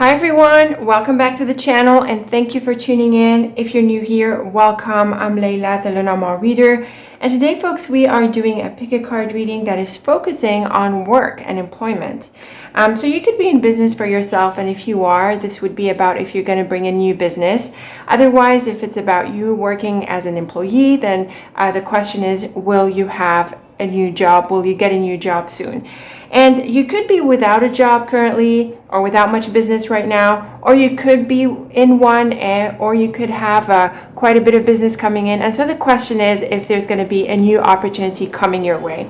Hi everyone, welcome back to the channel and thank you for tuning in. If you're new here, welcome. I'm Layla, the Lenormand reader, and today folks we are doing a pick-a-card reading that is focusing on work and employment. So you could be in business for yourself, and if you are, this would be about if you're going to bring a new business. Otherwise, if it's about you working as an employee, then the question is, will you have a new job? Will you get a new job soon? And you could be without a job currently or without much business right now, or you could be in one, or you could have quite a bit of business coming in. And so the question is if there's going to be a new opportunity coming your way.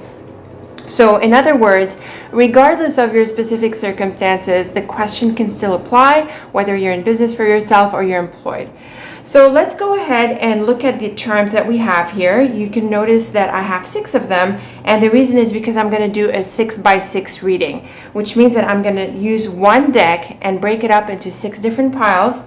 So in other words, regardless of your specific circumstances, the question can still apply whether you're in business for yourself or you're employed. So let's go ahead and look at the charms that we have here. You can notice that I have 6 of them, and the reason is because I'm going to do a 6x6 reading, which means that I'm going to use one deck and break it up into 6 different piles.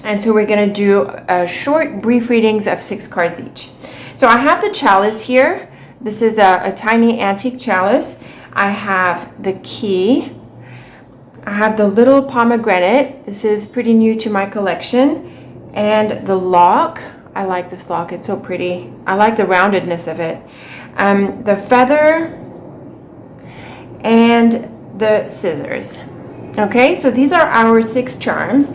And so we're going to do short, brief readings of 6 cards each. So I have the Chalice here. This is a tiny antique chalice. I have the key. I have the little pomegranate. This is pretty new to my collection. And the lock. I like this lock. It's so pretty. I like the roundedness of it. The feather and the scissors. Okay, so these are our 6 charms.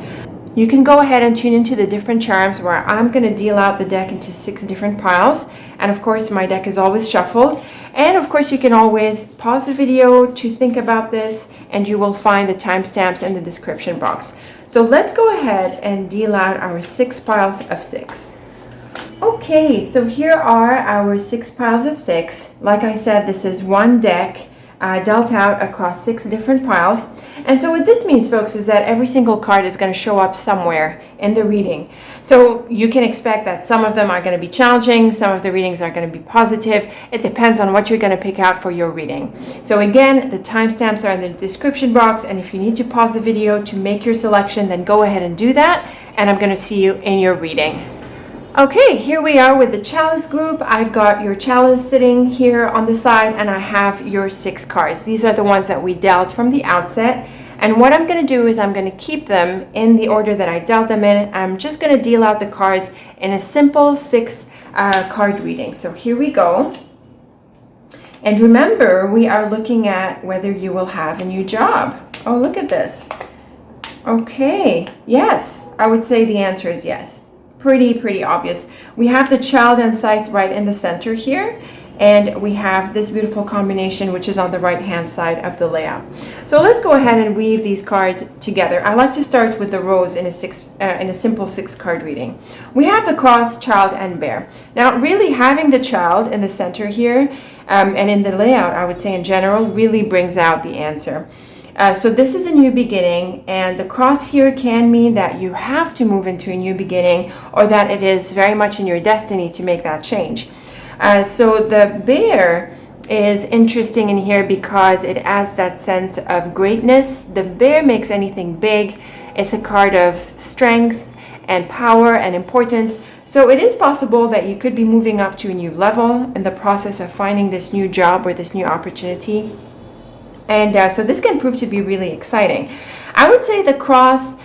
You can go ahead and tune into the different charms where I'm going to deal out the deck into 6 different piles. And of course, my deck is always shuffled. And of course, you can always pause the video to think about this, and you will find the timestamps in the description box. So let's go ahead and deal out our 6 piles of 6. Okay, so here are our 6 piles of 6. Like I said, this is one deck dealt out across 6 different piles. And so what this means, folks, is that every single card is going to show up somewhere in the reading. So you can expect that some of them are going to be challenging, some of the readings are going to be positive. It depends on what you're going to pick out for your reading. So again, the timestamps are in the description box, and if you need to pause the video to make your selection, then go ahead and do that, and I'm going to see you in your reading. Okay, here we are with the Chalice group. I've got your Chalice sitting here on the side, and I have your 6 cards. These are the ones that we dealt from the outset. And what I'm going to do is I'm going to keep them in the order that I dealt them in. I'm just going to deal out the cards in a simple 6 card reading. So here we go. And remember, we are looking at whether you will have a new job. Oh, look at this. Okay, yes, I would say the answer is yes. Pretty obvious. We have the child and scythe right in the center here, and we have this beautiful combination which is on the right hand side of the layout. So let's go ahead and weave these cards together. I like to start with the rose in a simple 6 card reading. We have the cross, child, and bear. Now really having the child in the center here and in the layout, I would say in general, really brings out the answer. So this is a new beginning, and the cross here can mean that you have to move into a new beginning, or that it is very much in your destiny to make that change. So the bear is interesting in here because it adds that sense of greatness. The bear makes anything big. It's a card of strength and power and importance. So it is possible that you could be moving up to a new level in the process of finding this new job or this new opportunity. And so this can prove to be really exciting. I would say the cross,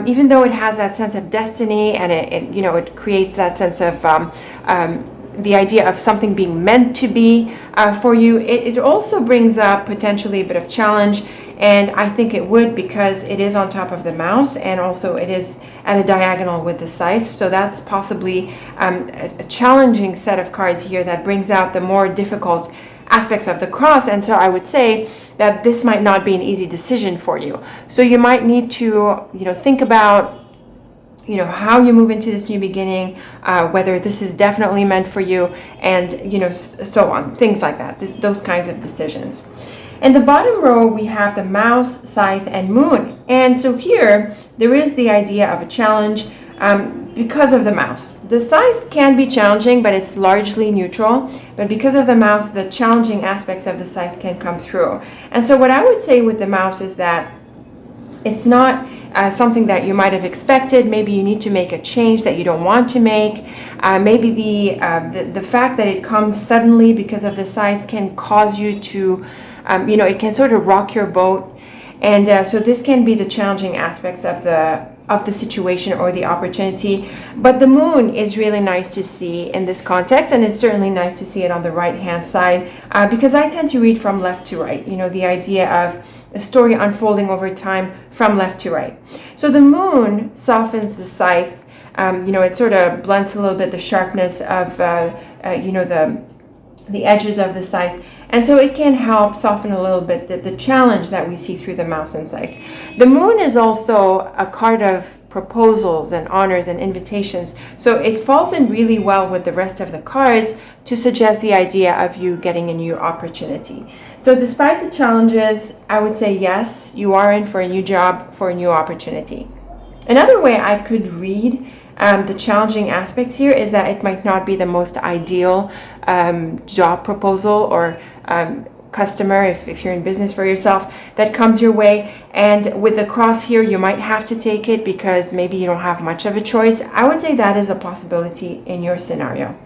even though it has that sense of destiny, and it creates that sense of the idea of something being meant to be for you, it also brings up potentially a bit of challenge. And I think it would, because it is on top of the mouse, and also it is at a diagonal with the scythe. So that's possibly a challenging set of cards here that brings out the more difficult aspects of the cross. And so I would say that this might not be an easy decision for you. So you might need to think about how you move into this new beginning, whether this is definitely meant for you, and so on, things like that, those kinds of decisions. In the bottom row, we have the mouse, scythe, and moon. And so here there is the idea of a challenge because of the mouse. The scythe can be challenging, but it's largely neutral. But because of the mouse, the challenging aspects of the scythe can come through. And so what I would say with the mouse is that it's not something that you might have expected. Maybe you need to make a change that you don't want to make. Maybe the fact that it comes suddenly because of the scythe can cause you to, it can sort of rock your boat. And so this can be the challenging aspects of the situation or the opportunity. But the moon is really nice to see in this context, and it's certainly nice to see it on the right hand side, because I tend to read from left to right, the idea of a story unfolding over time from left to right. So the moon softens the scythe. It sort of blunts a little bit the sharpness of the edges of the scythe, and so it can help soften a little bit the challenge that we see through the mouse and scythe. The moon is also a card of proposals and honors and invitations, so it falls in really well with the rest of the cards to suggest the idea of you getting a new opportunity. So despite the challenges, I would say yes, you are in for a new job, for a new opportunity. Another way I could read the challenging aspects here is that it might not be the most ideal job proposal or customer, if you're in business for yourself, that comes your way. And with the cross here, you might have to take it because maybe you don't have much of a choice. I would say that is a possibility in your scenario.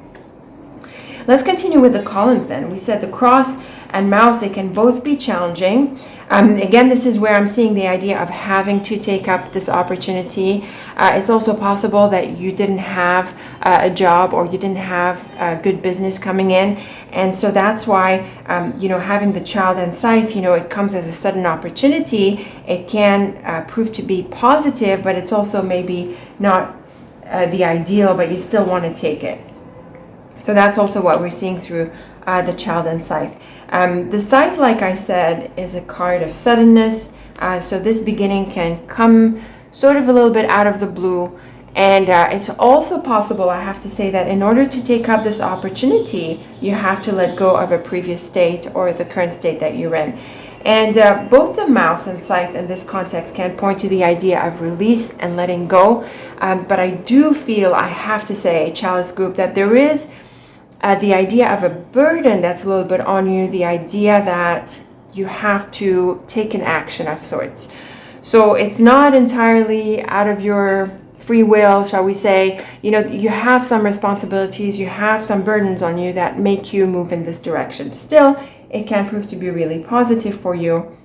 Let's continue with the columns then. We said the cross and mouse, they can both be challenging. Again, this is where I'm seeing the idea of having to take up this opportunity. It's also possible that you didn't have a job or you didn't have a good business coming in. And so that's why, having the child and scythe, it comes as a sudden opportunity. It can prove to be positive, but it's also maybe not the ideal, but you still want to take it. So that's also what we're seeing through the child and scythe. The scythe, like I said, is a card of suddenness. So this beginning can come sort of a little bit out of the blue. And it's also possible, I have to say, that in order to take up this opportunity, you have to let go of a previous state or the current state that you're in. And both the mouse and scythe in this context can point to the idea of release and letting go. But I do feel, I have to say, Chalice group, that there is the idea of a burden that's a little bit on you, the idea that you have to take an action of sorts. So it's not entirely out of your free will, shall we say. You have some responsibilities, you have some burdens on you that make you move in this direction. Still, it can prove to be really positive for you,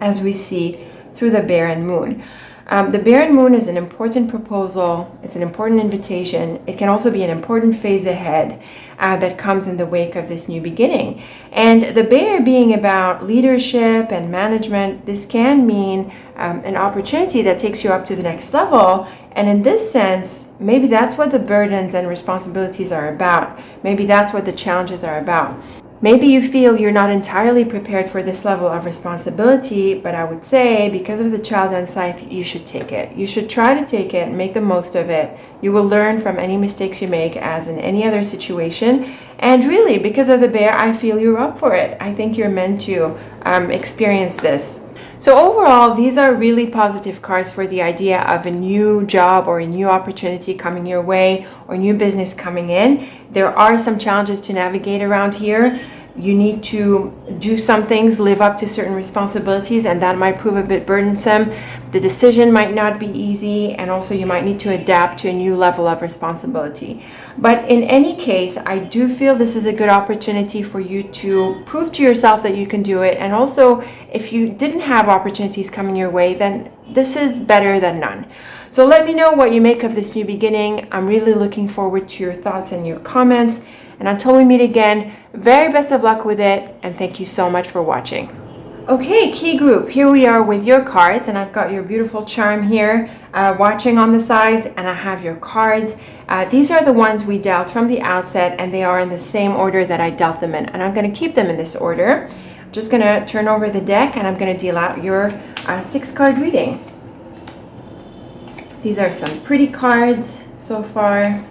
as we see through the bear and moon. The bear and moon is an important proposal. It's an important invitation. It can also be an important phase ahead that comes in the wake of this new beginning. And the bear being about leadership and management, this can mean an opportunity that takes you up to the next level. And in this sense, maybe that's what the burdens and responsibilities are about. Maybe that's what the challenges are about. Maybe you feel you're not entirely prepared for this level of responsibility, but I would say because of the child and scythe, you should take it. You should try to take it and make the most of it. You will learn from any mistakes you make, as in any other situation. And really, because of the bear, I feel you're up for it. I think you're meant to experience this. So overall, these are really positive cards for the idea of a new job or a new opportunity coming your way or new business coming in. There are some challenges to navigate around here. You need to do some things, live up to certain responsibilities, and that might prove a bit burdensome. The decision might not be easy, and also you might need to adapt to a new level of responsibility. But in any case, I do feel this is a good opportunity for you to prove to yourself that you can do it. And also, if you didn't have opportunities coming your way, then this is better than none. So let me know what you make of this new beginning. I'm really looking forward to your thoughts and your comments. And until we meet again, very best of luck with it, and thank you so much for watching. Okay, key group, here we are with your cards, and I've got your beautiful charm here watching on the sides, and I have your cards. These are the ones we dealt from the outset, and they are in the same order that I dealt them in, and I'm going to keep them in this order. I'm just going to turn over the deck, and I'm going to deal out your 6-card reading. These are some pretty cards so far.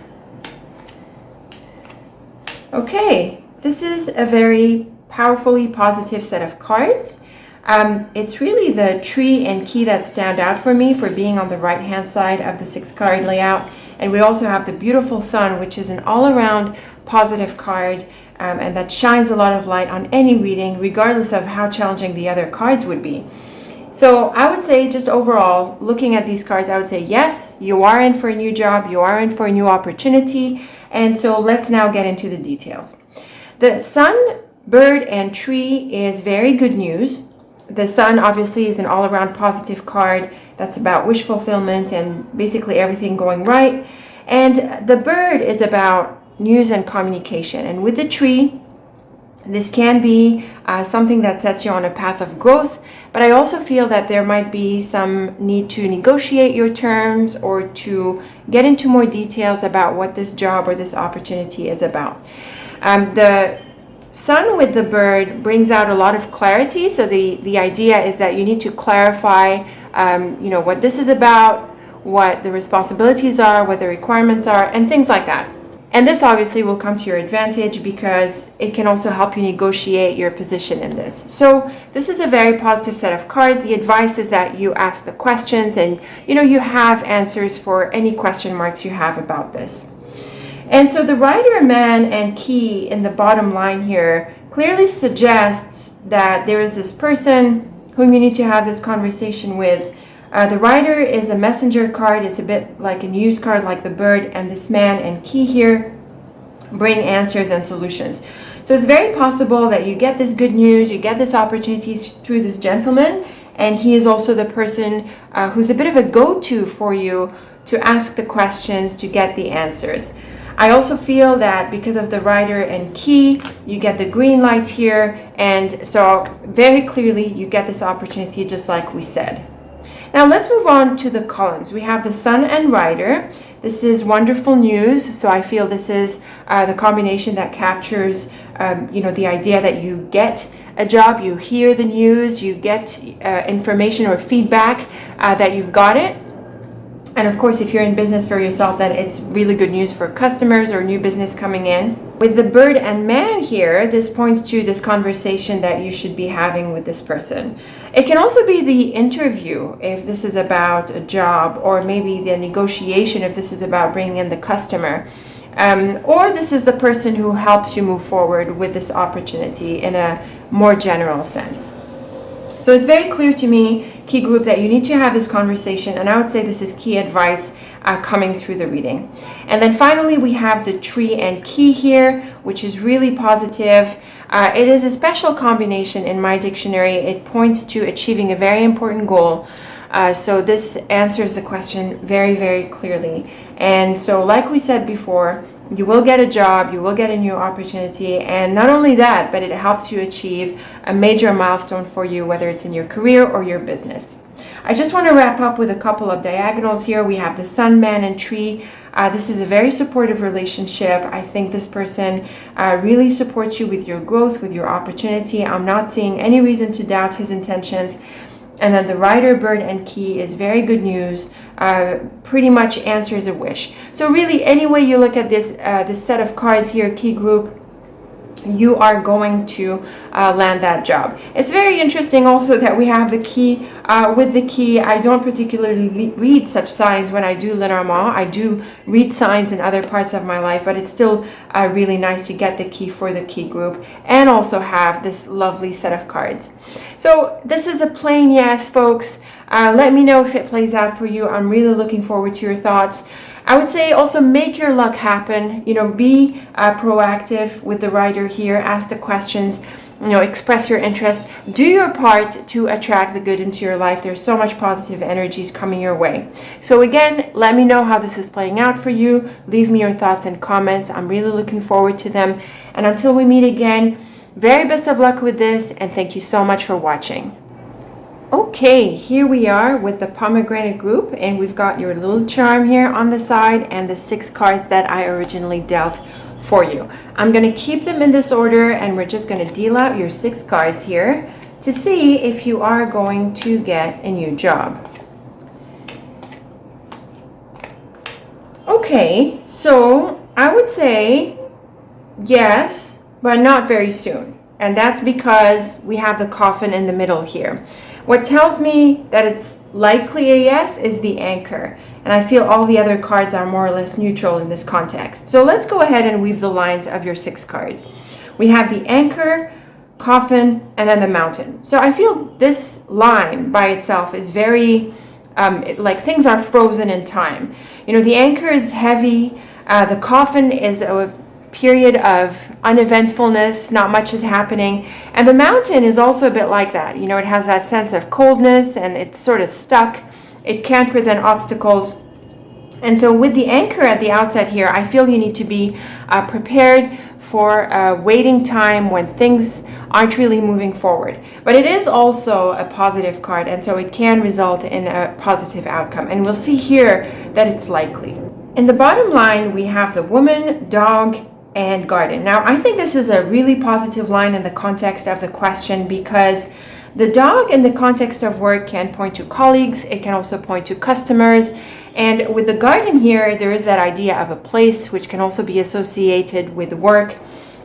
Okay, this is a very powerfully positive set of cards. It's really the tree and key that stand out for me for being on the right hand side of the 6-card layout. And we also have the beautiful sun, which is an all-around positive card, and that shines a lot of light on any reading, regardless of how challenging the other cards would be. So I would say, just overall, looking at these cards, I would say, yes, you are in for a new job, you are in for a new opportunity. And so let's now get into the details. The sun, bird, and tree is very good news. The Sun obviously is an all-around positive card. That's about wish fulfillment and basically everything going right. And the Bird is about news and communication. And with the Tree, this can be something that sets you on a path of growth, but I also feel that there might be some need to negotiate your terms or to get into more details about what this job or this opportunity is about. The Sun with the Bird brings out a lot of clarity. So the idea is that you need to clarify, what this is about, what the responsibilities are, what the requirements are, and things like that. And this obviously will come to your advantage because it can also help you negotiate your position in this. So this is a very positive set of cards. The advice is that you ask the questions and you have answers for any question marks you have about this. And so the Rider, Man, and Key in the bottom line here clearly suggests that there is this person whom you need to have this conversation with. The Rider is a messenger card. It's a bit like a news card like the Bird, and this Man and Key here bring answers and solutions. So it's very possible that you get this good news, you get this opportunity through this gentleman, and he is also the person who's a bit of a go-to for you to ask the questions, to get the answers. I also feel that because of the Rider and Key, you get the green light here, and so very clearly you get this opportunity just like we said. Now let's move on to the columns. We have the Sun and Rider. This is wonderful news. So I feel this is the combination that captures, the idea that you get a job, you hear the news, you get information or feedback that you've got it. And of course, if you're in business for yourself, then it's really good news for customers or new business coming in. With the Bird and Man here, this points to this conversation that you should be having with this person. It can also be the interview if this is about a job, or maybe the negotiation if this is about bringing in the customer. Or this is the person who helps you move forward with this opportunity in a more general sense. So it's very clear to me, Key Group, that you need to have this conversation, and I would say this is key advice coming through the reading. And then finally, we have the Tree and Key here, which is really positive. It is a special combination in my dictionary. It points to achieving a very important goal. So this answers the question very, very clearly. And so like we said before, you will get a job, you will get a new opportunity, and not only that, but it helps you achieve a major milestone for you, whether it's in your career or your business. I just want to wrap up with a couple of diagonals here. We have the Sun, Man, and Tree. This is a very supportive relationship. I think this person really supports you with your growth, with your opportunity. I'm not seeing any reason to doubt his intentions. And then the Rider, Bird, and Key is very good news, pretty much answers a wish. So really, any way you look at this set of cards here, Key Group, you are going to land that job. It's very interesting also that we have the Key. With the Key, I don't particularly read such signs when I do Lenormand. I do read signs in other parts of my life, but it's still really nice to get the Key for the Key Group and also have this lovely set of cards. So this is a plain yes, folks. Let me know if it plays out for you. I'm really looking forward to your thoughts. I would say also make your luck happen. Be proactive with the Rider here. Ask the questions. Express your interest. Do your part to attract the good into your life. There's so much positive energies coming your way. So again, let me know how this is playing out for you. Leave me your thoughts and comments. I'm really looking forward to them. And until we meet again, very best of luck with this, and thank you so much for watching. Okay, here we are with the Pomegranate group, and we've got your little charm here on the side and the 6 cards that I originally dealt for you. I'm going to keep them in this order, and we're just going to deal out your 6 cards here to see if you are going to get a new job. Okay, so I would say yes, but not very soon. And that's because we have the coffin in the middle here. What tells me that it's likely a yes is the anchor. And I feel all the other cards are more or less neutral in this context. So let's go ahead and weave the lines of your 6 cards. We have the anchor, coffin, and then the mountain. So I feel this line by itself is very, like things are frozen in time. The anchor is heavy. The coffin is period of uneventfulness, not much is happening. And the Mountain is also a bit like that. You know, it has that sense of coldness and it's sort of stuck. It can present obstacles. And so with the Anchor at the outset here, I feel you need to be prepared for a waiting time when things aren't really moving forward. But it is also a positive card, and so it can result in a positive outcome. And we'll see here that it's likely. In the bottom line, we have the Woman, Dog, and Garden. Now, I think this is a really positive line in the context of the question, because the dog in the context of work can point to colleagues. It can also point to customers. And with the Garden here, there is that idea of a place, which can also be associated with work.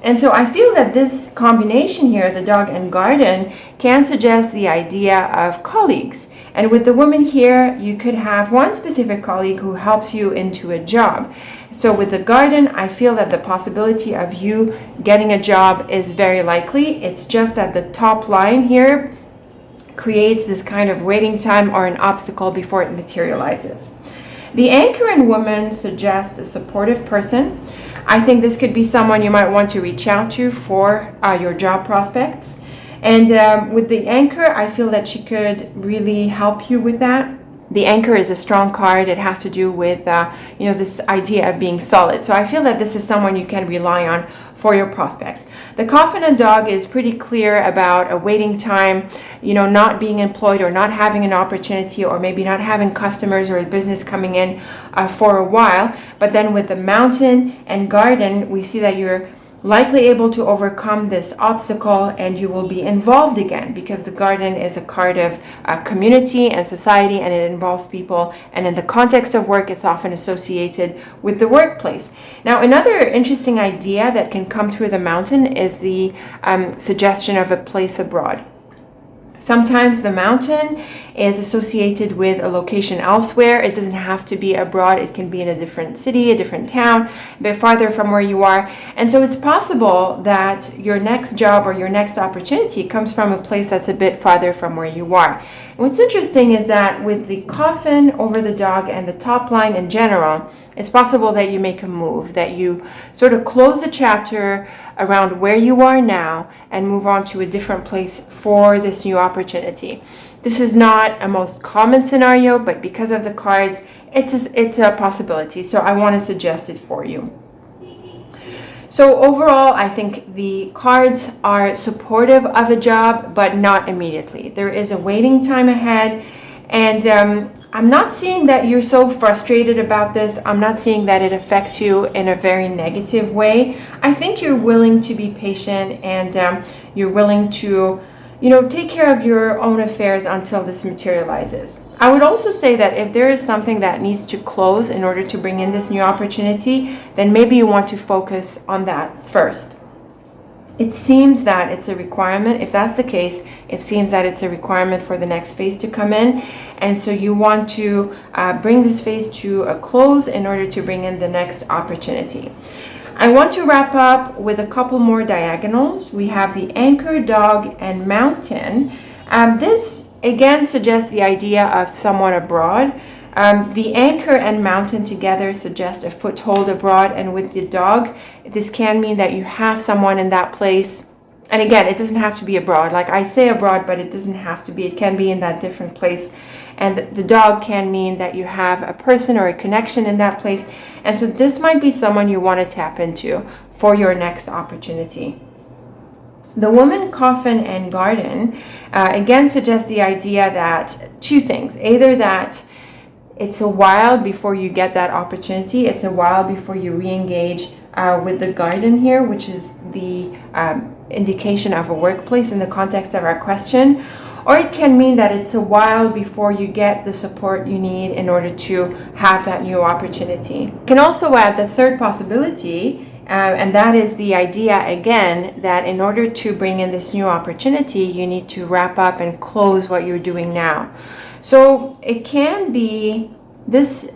And so I feel that this combination here, the Dog and Garden, can suggest the idea of colleagues. And with the Woman here, you could have one specific colleague who helps you into a job. So with the Garden, I feel that the possibility of you getting a job is very likely. It's just that the top line here creates this kind of waiting time or an obstacle before it materializes. The Anchor and Woman suggests a supportive person. I think this could be someone you might want to reach out to for your job prospects. And with the Anchor, I feel that she could really help you with that. The Anchor is a strong card. It has to do with, this idea of being solid. So I feel that this is someone you can rely on for your prospects. The Coffin and Dog is pretty clear about a waiting time, not being employed or not having an opportunity, or maybe not having customers or a business coming in for a while. But then with the Mountain and Garden, we see that you're likely able to overcome this obstacle and you will be involved again, because the Garden is a card of community and society, and it involves people, and in the context of work it's often associated with the workplace. Now, another interesting idea that can come through the Mountain is the suggestion of a place abroad. Sometimes the Mountain is associated with a location elsewhere. It doesn't have to be abroad. It can be in a different city, a different town, a bit farther from where you are. And so it's possible that your next job or your next opportunity comes from a place that's a bit farther from where you are. And what's interesting is that with the Coffin over the Dog and the top line in general, it's possible that you make a move, that you sort of close the chapter around where you are now and move on to a different place for this new opportunity. This is not a most common scenario, but because of the cards, it's a possibility. So I want to suggest it for you. So overall, I think the cards are supportive of a job, but not immediately. There is a waiting time ahead, and I'm not seeing that you're so frustrated about this. I'm not seeing that it affects you in a very negative way. I think you're willing to be patient, and you're willing to, take care of your own affairs until this materializes. I would also say that if there is something that needs to close in order to bring in this new opportunity, then maybe you want to focus on that first. It seems that it's a requirement. If that's the case, it seems that it's a requirement for the next phase to come in. And so you want to bring this phase to a close in order to bring in the next opportunity. I want to wrap up with a couple more diagonals. We have the Anchor, Dog, and Mountain. This again suggests the idea of someone abroad. The Anchor and Mountain together suggest a foothold abroad, and with the Dog, this can mean that you have someone in that place. And again, it doesn't have to be abroad. Like I say abroad, but it doesn't have to be. It can be in that different place. And the Dog can mean that you have a person or a connection in that place. And so this might be someone you want to tap into for your next opportunity. The Woman, Coffin, and Garden again suggests the idea that two things. Either that it's a while before you get that opportunity. It's a while before you re-engage with the Garden here, which is the indication of a workplace in the context of our question. Or it can mean that it's a while before you get the support you need in order to have that new opportunity. You can also add the third possibility, and that is the idea again that in order to bring in this new opportunity, you need to wrap up and close what you're doing now. So it can be this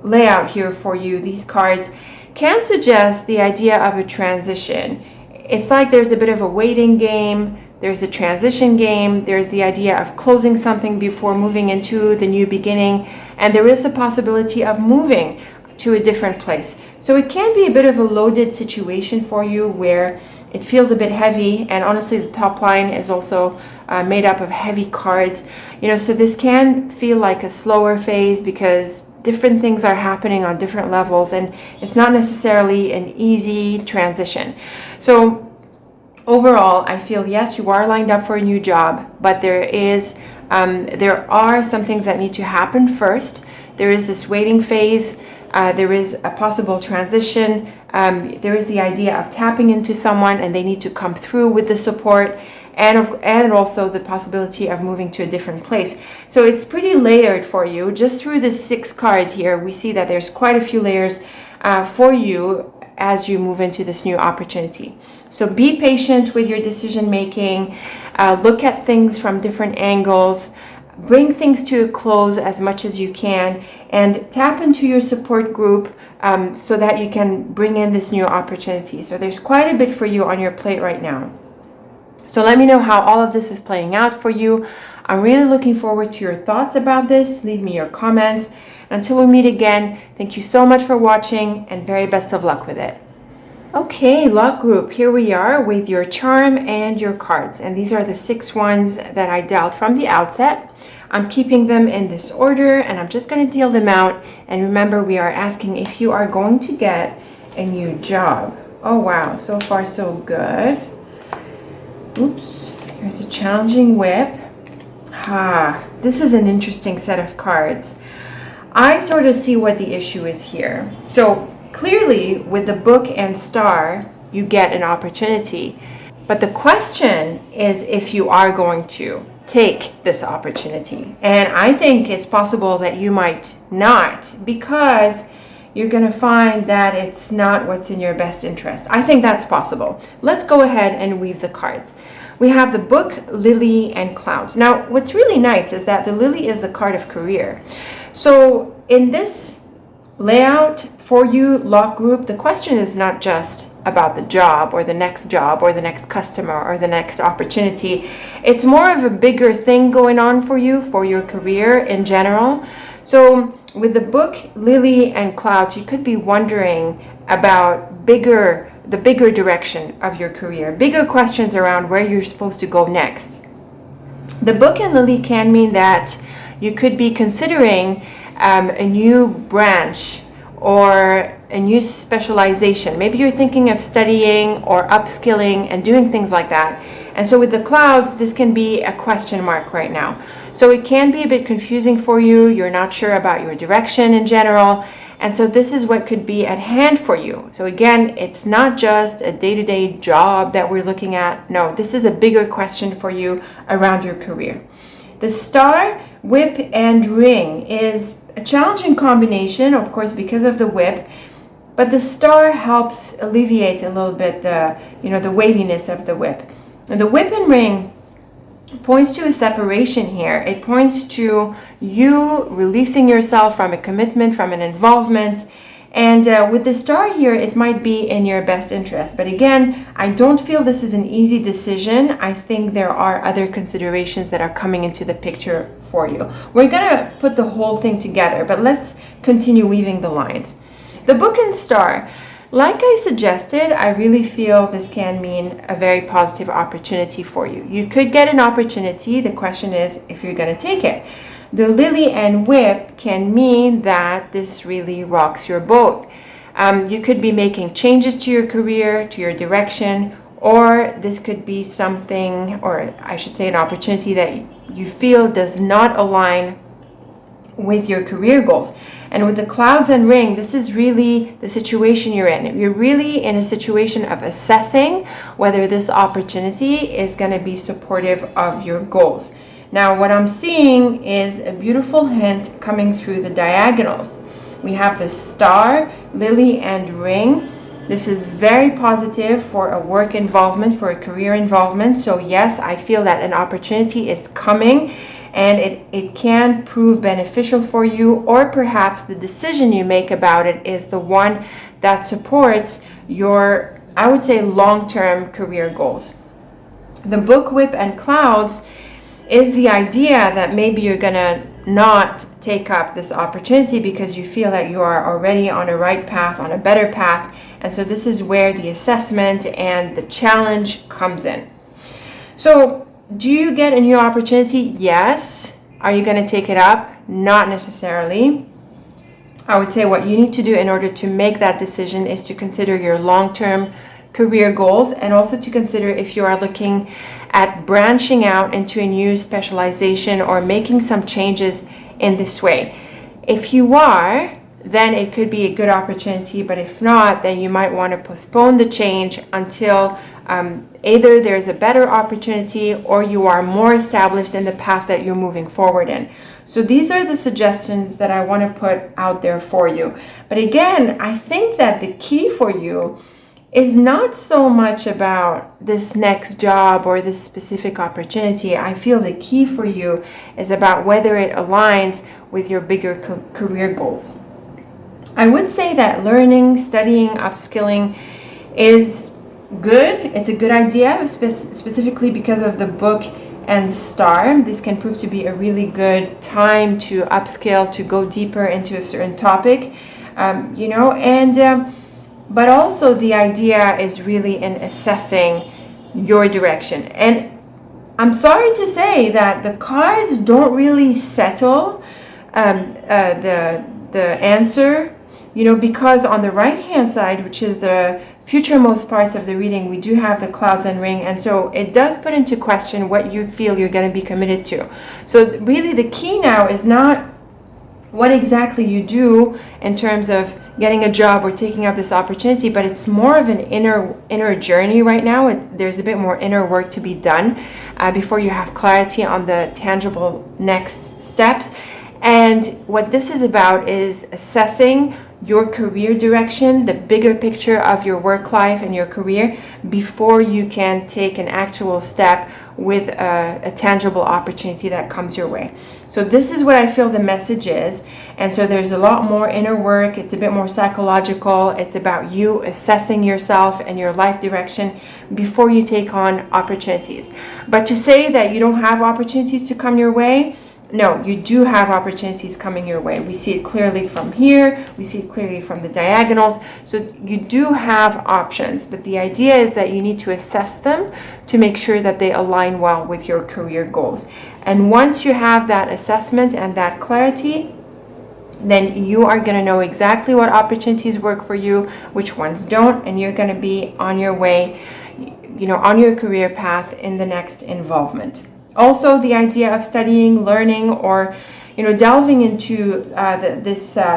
layout here for you, these cards can suggest the idea of a transition. It's like there's a bit of a waiting game. There's a transition game. There's the idea of closing something before moving into the new beginning. And there is the possibility of moving to a different place. So it can be a bit of a loaded situation for you where it feels a bit heavy, and honestly the top line is also made up of heavy cards. So this can feel like a slower phase because different things are happening on different levels, and it's not necessarily an easy transition. So overall, I feel, yes, you are lined up for a new job, but there are some things that need to happen first. There is this waiting phase. There is a possible transition. There is the idea of tapping into someone, and they need to come through with the support, and also the possibility of moving to a different place. So it's pretty layered for you. Just through the 6 cards here, we see that there's quite a few layers for you as you move into this new opportunity. So be patient with your decision making. Look at things from different angles. Bring things to a close as much as you can, and tap into your support group so that you can bring in this new opportunity. So there's quite a bit for you on your plate right now. So let me know how all of this is playing out for you. I'm really looking forward to your thoughts about this. Leave me your comments. Until we meet again, thank you so much for watching, and very best of luck with it. Okay, luck group, here we are with your charm and your cards. And these are the 6 ones that I dealt from the outset. I'm keeping them in this order, and I'm just going to deal them out. And remember, we are asking if you are going to get a new job. Oh wow, so far so good. Oops, here's a challenging whip. This is an interesting set of cards. I sort of see what the issue is here. So clearly with the book and star, you get an opportunity. But the question is if you are going to take this opportunity. And I think it's possible that you might not, because you're going to find that it's not what's in your best interest. I think that's possible. Let's go ahead and weave the cards. We have the book, lily, and clouds. Now, what's really nice is that the lily is the card of career. So in this layout for you, lock group, the question is not just about the job or the next customer or the next opportunity. It's more of a bigger thing going on for you, for your career in general. So with the book, lily, and clouds, you could be wondering about the bigger direction of your career, bigger questions around where you're supposed to go next. The book and lily can mean that you could be considering a new branch or a new specialization. Maybe you're thinking of studying or upskilling and doing things like that. And so with the clouds, this can be a question mark right now. So it can be a bit confusing for you. You're not sure about your direction in general. And so this is what could be at hand for you. So again, it's not just a day-to-day job that we're looking at. No, this is a bigger question for you around your career. The star, whip, and ring is a challenging combination, of course, because of the whip, but the star helps alleviate a little bit the waviness of the whip. And the whip and ring points to a separation here. It points to you releasing yourself from a commitment, from an involvement. And with the star here, it might be in your best interest. But again, I don't feel this is an easy decision. I think there are other considerations that are coming into the picture for you. We're going to put the whole thing together, but let's continue weaving the lines. The book and star, like I suggested, I really feel this can mean a very positive opportunity for you. You could get an opportunity. The question is if you're going to take it. The lily and whip can mean that this really rocks your boat. You could be making changes to your career, to your direction, or this could be something, or I should say an opportunity that you feel does not align with your career goals. And with the clouds and ring, this is really the situation you're in. You're really in a situation of assessing whether this opportunity is going to be supportive of your goals. Now, what I'm seeing is a beautiful hint coming through the diagonals. We have the star, lily, and ring. This is very positive for a work involvement, for a career involvement. So yes, I feel that an opportunity is coming, and it can prove beneficial for you, or perhaps the decision you make about it is the one that supports your, I would say, long-term career goals. The book, whip, and clouds is the idea that maybe you're gonna not take up this opportunity because you feel that you are already on a right path, on a better path. And so this is where the assessment and the challenge comes in. So do you get a new opportunity? Yes. Are you going to take it up? Not necessarily. I would say what you need to do in order to make that decision is to consider your long-term career goals, and also to consider if you are looking at branching out into a new specialization or making some changes in this way. If you are, then it could be a good opportunity, but if not, then you might want to postpone the change until either there's a better opportunity or you are more established in the path that you're moving forward in. So these are the suggestions that I want to put out there for you. But again, I think that the key for you is not so much about this next job or this specific opportunity. I feel the key for you is about whether it aligns with your bigger career goals. I would say that learning, studying, upskilling is good. It's a good idea, specifically because of the book and the star. This can prove to be a really good time to upskill, to go deeper into a certain topic, but also the idea is really in assessing your direction. And I'm sorry to say that the cards don't really settle the answer, because on the right hand side, which is the futuremost parts of the reading, we do have the clouds and ring, and so it does put into question what you feel you're going to be committed to. So really the key now is not what exactly you do in terms of getting a job or taking up this opportunity, but it's more of an inner journey right now. There's a bit more inner work to be done before you have clarity on the tangible next steps. And what this is about is assessing your career direction, the bigger picture of your work life and your career, before you can take an actual step with a tangible opportunity that comes your way. So this is what I feel the message is. And so there's a lot more inner work. It's a bit more psychological. It's about you assessing yourself and your life direction before you take on opportunities. But to say that you don't have opportunities to come your way, no, you do have opportunities coming your way. We see it clearly from here. We see it clearly from the diagonals. So you do have options, but the idea is that you need to assess them to make sure that they align well with your career goals. And once you have that assessment and that clarity, then you are going to know exactly what opportunities work for you, which ones don't, and you're going to be on your way, on your career path in the next involvement. Also, the idea of studying, learning, or delving into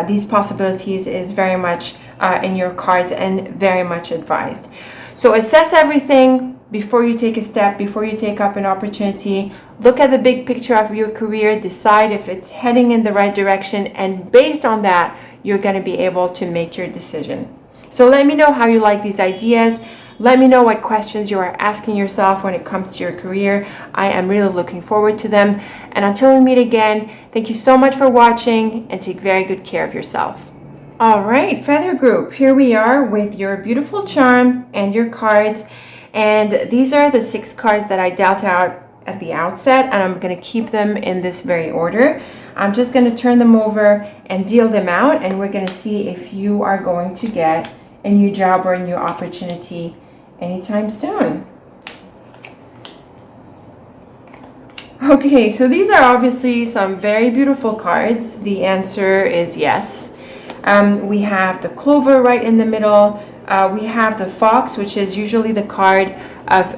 these possibilities is very much in your cards and very much advised. So assess everything before you take a step, before you take up an opportunity. Look at the big picture of your career, decide if it's heading in the right direction, and based on that, you're going to be able to make your decision. So let me know how you like these ideas. Let me know what questions you are asking yourself when it comes to your career. I am really looking forward to them. And until we meet again, thank you so much for watching, and take very good care of yourself. All right, Feather Group, here we are with your beautiful charm and your cards. And these are the 6 cards that I dealt out at the outset, and I'm going to keep them in this very order. I'm just going to turn them over and deal them out, and we're going to see if you are going to get a new job or a new opportunity anytime soon. Okay, so these are obviously some very beautiful cards. The answer is yes. We have the clover right in the middle. We have the fox, which is usually the card of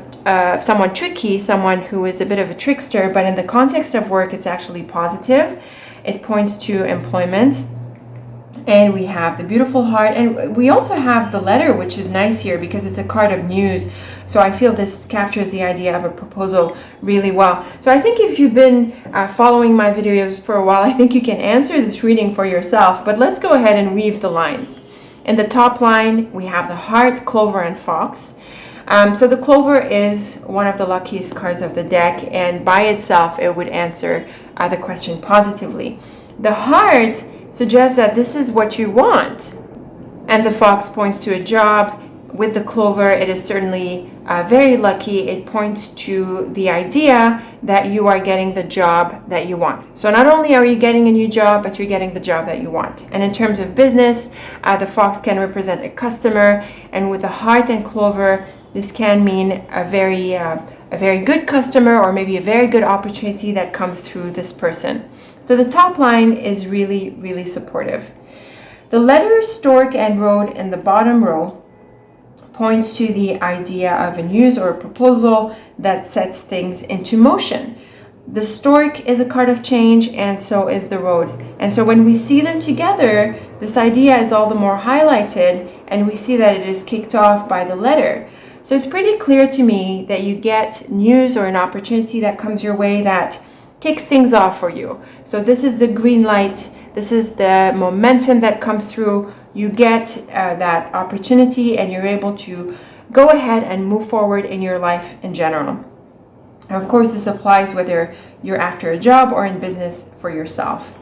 someone tricky, someone who is a bit of a trickster, but in the context of work, it's actually positive. It points to employment. And we have the beautiful heart, and we also have the letter, which is nice here because it's a card of news. So I feel this captures the idea of a proposal really well. So I think if you've been following my videos for a while, I think you can answer this reading for yourself. But let's go ahead and weave the lines. In the top line, we have the heart, clover, and fox. So the clover is one of the luckiest cards of the deck, and by itself, it would answer the question positively. The heart suggests that this is what you want, and the fox points to a job with the clover, it is certainly very lucky. It points to the idea that you are getting the job that you want. So not only are you getting a new job, but you're getting the job that you want. And in terms of business, the fox can represent a customer, and with the heart and clover, this can mean a very good customer, or maybe a very good opportunity that comes through this person. So the top line is really, really supportive. The letters stork and road in the bottom row points to the idea of a news or a proposal that sets things into motion. The stork is a card of change, and so is the road. And so when we see them together, this idea is all the more highlighted, and we see that it is kicked off by the letter. So it's pretty clear to me that you get news or an opportunity that comes your way that kicks things off for you. So this is the green light. This is the momentum that comes through. You get that opportunity, and you're able to go ahead and move forward in your life in general. Of course, this applies whether you're after a job or in business for yourself.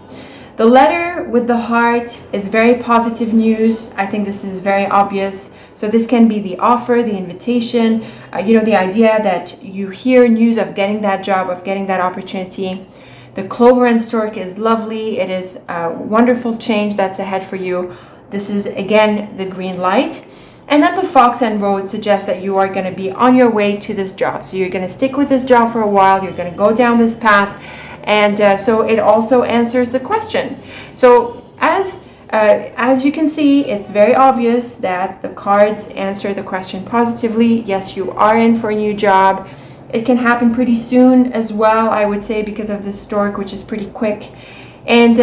The letter with the heart is very positive news. I think this is very obvious. So this can be the offer, the invitation, the idea that you hear news of getting that job, of getting that opportunity. The clover and stork is lovely. It is a wonderful change that's ahead for you. This is, again, the green light. And then the fox and road suggests that you are going to be on your way to this job. So you're going to stick with this job for a while. You're going to go down this path. And so it also answers the question. So as you can see, it's very obvious that the cards answer the question positively. Yes, you are in for a new job. It can happen pretty soon as well, I would say, because of the stork, which is pretty quick. And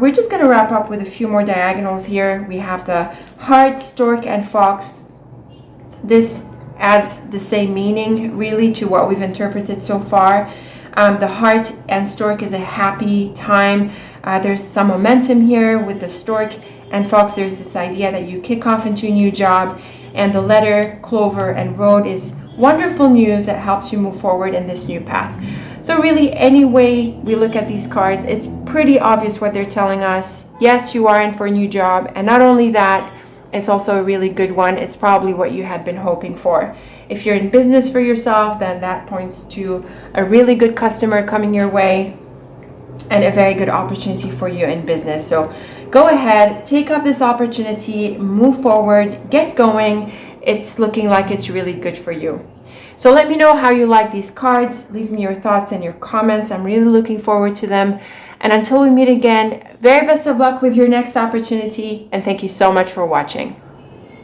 we're just going to wrap up with a few more diagonals here. We have the heart, stork, and fox. This adds the same meaning, really, to what we've interpreted so far. The heart and stork is a happy time. There's some momentum here with the stork and fox. There's this idea that you kick off into a new job. And the letter, clover, and road is wonderful news that helps you move forward in this new path. So really, any way we look at these cards, it's pretty obvious what they're telling us. Yes, you are in for a new job. And not only that, it's also a really good one. It's probably what you had been hoping for. If you're in business for yourself, then that points to a really good customer coming your way and a very good opportunity for you in business. So go ahead, take up this opportunity, move forward, get going. It's looking like it's really good for you. So let me know how you like these cards. Leave me your thoughts and your comments. I'm really looking forward to them. And until we meet again, very best of luck with your next opportunity. And thank you so much for watching.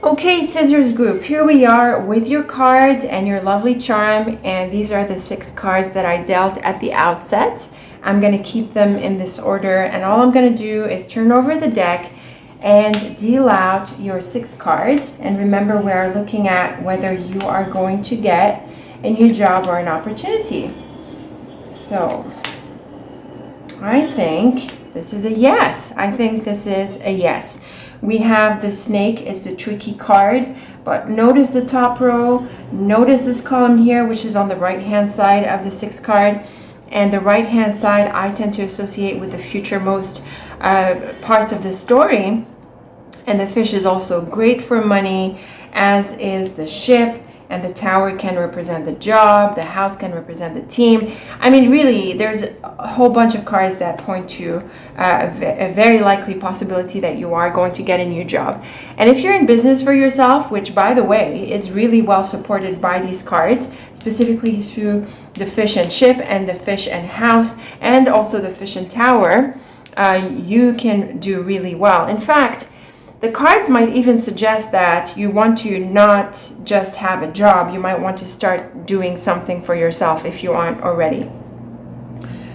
Okay, Scissors group, here we are with your cards and your lovely charm. And these are the 6 cards that I dealt at the outset. I'm going to keep them in this order. And all I'm going to do is turn over the deck and deal out your 6 cards. And remember, we are looking at whether you are going to get a new job or an opportunity. So I think this is a yes. I think this is a yes. We have the snake. It's a tricky card, but notice the top row. Notice this column here, which is on the right hand side of the 6 card. And the right hand side I tend to associate with the future-most parts of the story. And the fish is also great for money, as is the ship, and the tower can represent the job, the house can represent the team. I mean, really, there's a whole bunch of cards that point to a very likely possibility that you are going to get a new job. And if you're in business for yourself, which, by the way, is really well supported by these cards, specifically through the fish and ship and the fish and house, and also the fish and tower, you can do really well. In fact, the cards might even suggest that you want to not just have a job. You might want to start doing something for yourself if you aren't already.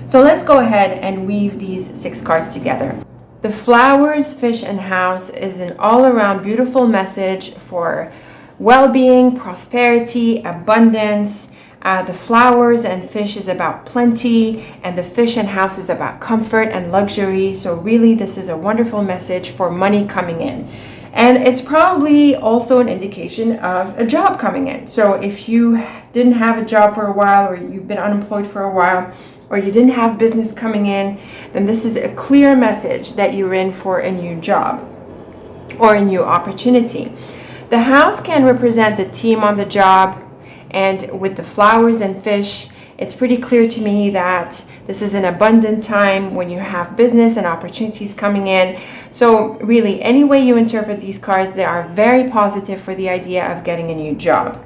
So let's go ahead and weave these 6 cards together. The flowers, fish, and house is an all-around beautiful message for well-being, prosperity, abundance. The flowers and fish is about plenty, and the fish and house is about comfort and luxury. So really, this is a wonderful message for money coming in. And it's probably also an indication of a job coming in. So if you didn't have a job for a while, or you've been unemployed for a while, or you didn't have business coming in, then this is a clear message that you're in for a new job or a new opportunity. The house can represent the team on the job, and with the flowers and fish, it's pretty clear to me that this is an abundant time when you have business and opportunities coming in. So really, any way you interpret these cards, they are very positive for the idea of getting a new job.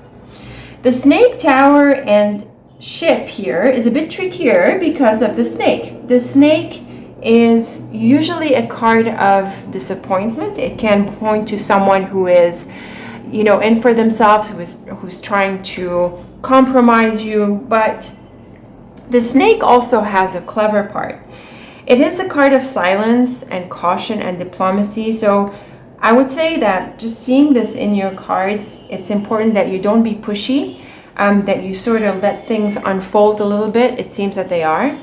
The snake, tower, and ship here is a bit trickier because of the snake. The snake is usually a card of disappointment. It can point to someone who is, in for themselves, who's trying to compromise you. But the snake also has a clever part. It is the card of silence and caution and diplomacy. So I would say that just seeing this in your cards, it's important that you don't be pushy, that you sort of let things unfold a little bit. It seems that they are.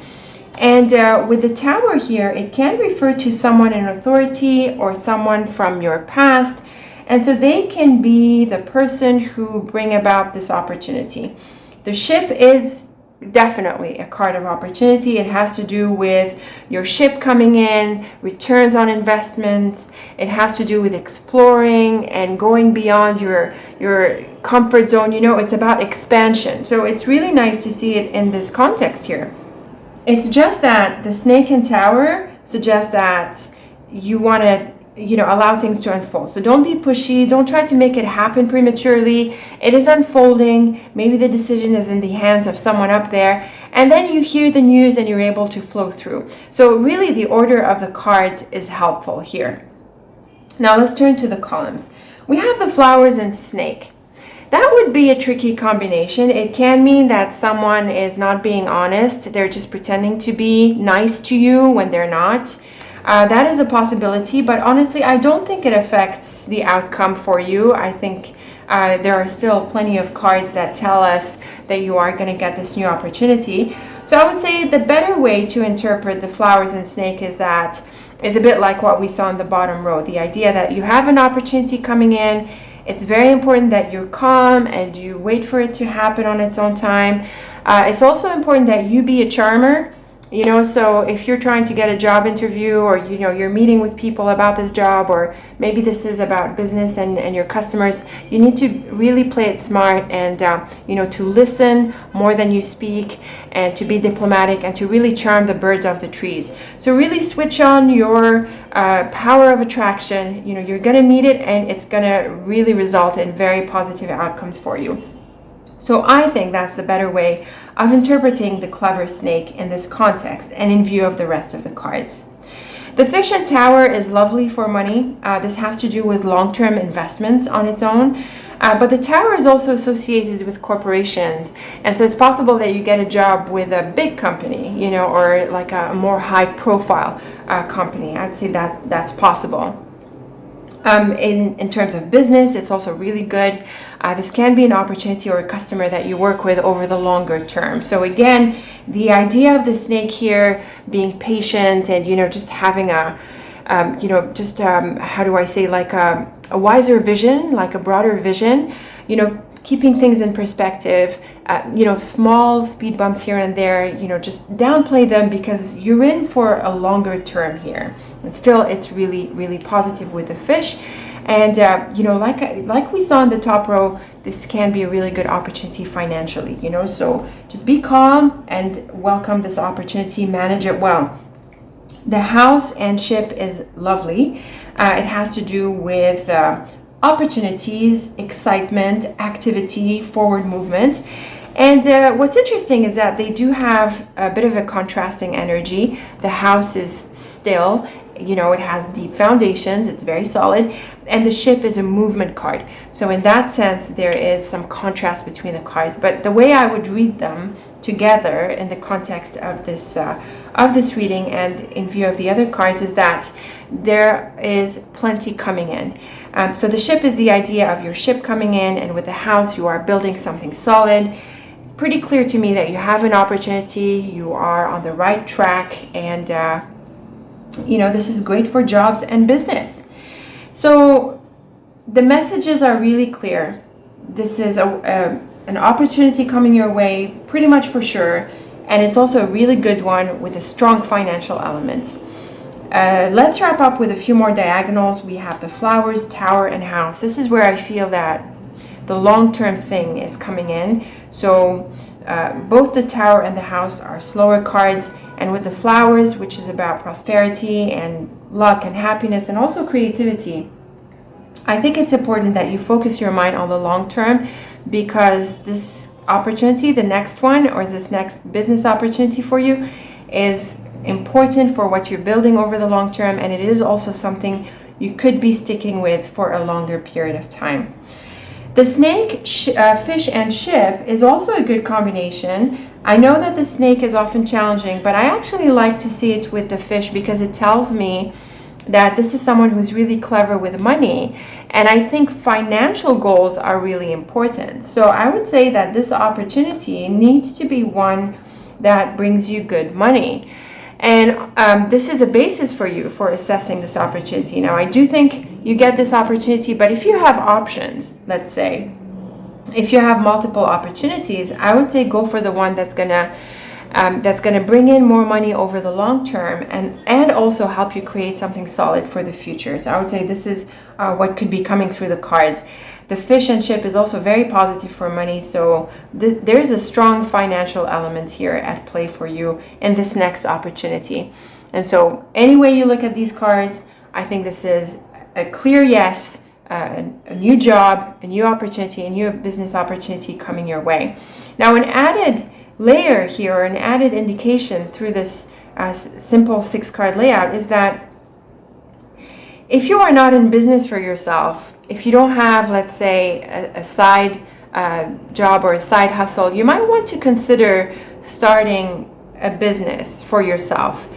And with the tower here, it can refer to someone in authority or someone from your past. And so they can be the person who bring about this opportunity. The ship is definitely a card of opportunity. It has to do with your ship coming in, returns on investments. It has to do with exploring and going beyond your comfort zone. It's about expansion. So it's really nice to see it in this context here. It's just that the snake and tower suggest that you want to allow things to unfold. So don't be pushy. Don't try to make it happen prematurely. It is unfolding. Maybe the decision is in the hands of someone up there. And then you hear the news and you're able to flow through. So really the order of the cards is helpful here. Now let's turn to the columns. We have the flowers and snake. That would be a tricky combination. It can mean that someone is not being honest. They're just pretending to be nice to you when they're not. That is a possibility, but honestly, I don't think it affects the outcome for you. I think there are still plenty of cards that tell us that you are going to get this new opportunity. So I would say the better way to interpret the flowers and snake is a bit like what we saw in the bottom row. The idea that you have an opportunity coming in. It's very important that you're calm and you wait for it to happen on its own time. It's also important that you be a charmer. So if you're trying to get a job interview or, you're meeting with people about this job, or maybe this is about business and your customers, you need to really play it smart and, to listen more than you speak and to be diplomatic and to really charm the birds off the trees. So really switch on your power of attraction. You're going to need it, and it's going to really result in very positive outcomes for you. So I think that's the better way of interpreting the clever snake in this context and in view of the rest of the cards. The fish and tower is lovely for money. This has to do with long-term investments on its own. But the tower is also associated with corporations. And so it's possible that you get a job with a big company, or like a more high-profile company. I'd say that that's possible. In terms of business, it's also really good. This can be an opportunity or a customer that you work with over the longer term. So again, the idea of the snake here being patient and, just having a, how do I say, like a wiser vision, like a broader vision, keeping things in perspective, small speed bumps here and there, just downplay them because you're in for a longer term here. And still, it's really, really positive with the fish. And, like we saw in the top row, this can be a really good opportunity financially, so just be calm and welcome this opportunity, manage it well. The house and ship is lovely. It has to do with opportunities, excitement, activity, forward movement. And what's interesting is that they do have a bit of a contrasting energy. The house is still, it has deep foundations, it's very solid, and the ship is a movement card. So in that sense, there is some contrast between the cards. But the way I would read them together in the context of this reading and in view of the other cards is that there is plenty coming in. So the ship is the idea of your ship coming in, and with the house, you are building something solid. It's pretty clear to me that you have an opportunity, you are on the right track, and this is great for jobs and business. So the messages are really clear. This is an opportunity coming your way, pretty much for sure, and it's also a really good one with a strong financial element. Let's wrap up with a few more diagonals. We have the flowers, tower, and house. This is where I feel that the long-term thing is coming in. So both the tower and the house are slower cards, and with the flowers, which is about prosperity and luck and happiness and also creativity, I think it's important that you focus your mind on the long term, because this opportunity, the next one, or this next business opportunity for you, is important for what you're building over the long term, and it is also something you could be sticking with for a longer period of time. The snake, fish, and ship is also a good combination. I know that the snake is often challenging, but I actually like to see it with the fish because it tells me that this is someone who's really clever with money, and I think financial goals are really important. So I would say that this opportunity needs to be one that brings you good money. And this is a basis for you for assessing this opportunity. Now, I do think you get this opportunity, but if you have options, let's say, if you have multiple opportunities, I would say go for the one that's gonna bring in more money over the long term, and also help you create something solid for the future. So I would say this is what could be coming through the cards. The fish and ship is also very positive for money, so there's a strong financial element here at play for you in this next opportunity. And so any way you look at these cards, I think this is a clear yes, a new job, a new opportunity, a new business opportunity coming your way. Now, an added layer here, or an added indication through this simple 6-card layout, is that if you are not in business for yourself, if you don't have, let's say, a side job or a side hustle, you might want to consider starting a business for yourself.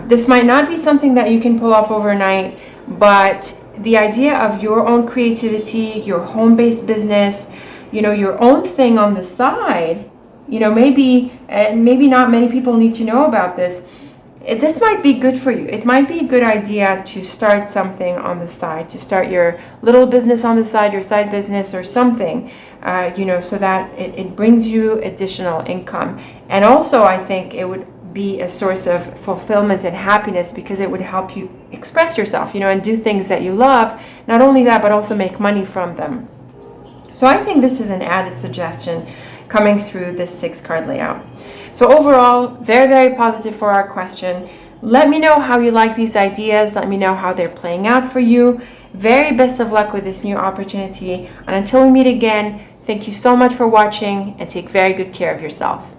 This might not be something that you can pull off overnight, but the idea of your own creativity, your home-based business, your own thing on the side, maybe not many people need to know about this. This might be good for you. It might be a good idea to start something on the side, to start your little business on the side, your side business or something, so that it brings you additional income. And also, I think it would be a source of fulfillment and happiness, because it would help you express yourself, and do things that you love. Not only that, but also make money from them. So I think this is an added suggestion coming through this 6-card layout. So overall, very, very positive for our question. Let me know how you like these ideas. Let me know how they're playing out for you. Very best of luck with this new opportunity. And until we meet again, thank you so much for watching, and take very good care of yourself.